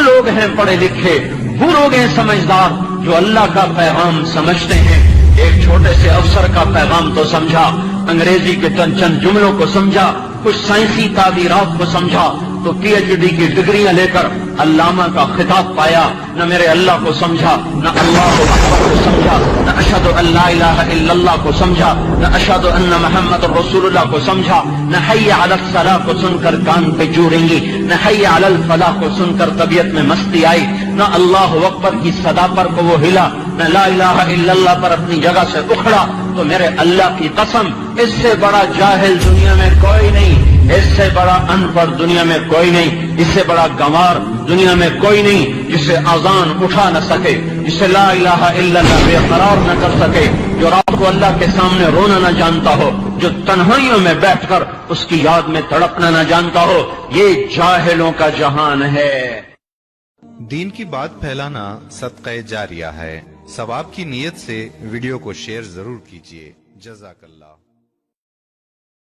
لوگ ہیں پڑھے لکھے، وہ لوگ ہیں سمجھدار جو اللہ کا پیغام سمجھتے ہیں۔ ایک چھوٹے سے افسر کا پیغام تو سمجھا، انگریزی کے چند جملوں کو سمجھا، کچھ سائنسی تعبیرات کو سمجھا، تو پی ایچ ڈی کی ڈگریاں لے کر علامہ کا خطاب پایا۔ نہ میرے اللہ کو سمجھا، نہ اللہ اکبر کو سمجھا، نہ اشہد ان لا الہ الا اللہ کو سمجھا، نہ اشہد ان محمد رسول اللہ کو سمجھا، نہ حی علی الصلاح کو سن کر کان پہ جوریں گی، نہ حی علی الفلاح کو سن کر طبیعت میں مستی آئی، نہ اللہ اکبر کی صدا پر کو وہ ہلا، نہ لا الہ الا اللہ پر اپنی جگہ سے اکھڑا۔ تو میرے اللہ کی قسم، اس سے بڑا جاہل دنیا میں کوئی نہیں، اس سے بڑا ان پڑھ دنیا میں کوئی نہیں، اس سے بڑا گنوار دنیا میں کوئی نہیں، جسے اذان اٹھا نہ سکے، جسے لا الہ الا اللہ بے قرار نہ کر سکے، جو رات کو اللہ کے سامنے رونا نہ جانتا ہو، جو تنہائیوں میں بیٹھ کر اس کی یاد میں تڑپنا نہ جانتا ہو۔ یہ جاہلوں کا جہان ہے۔ دین کی بات پھیلانا صدقہ جاریہ ہے۔ ثواب کی نیت سے ویڈیو کو شیئر ضرور کیجیے۔ جزاک اللہ۔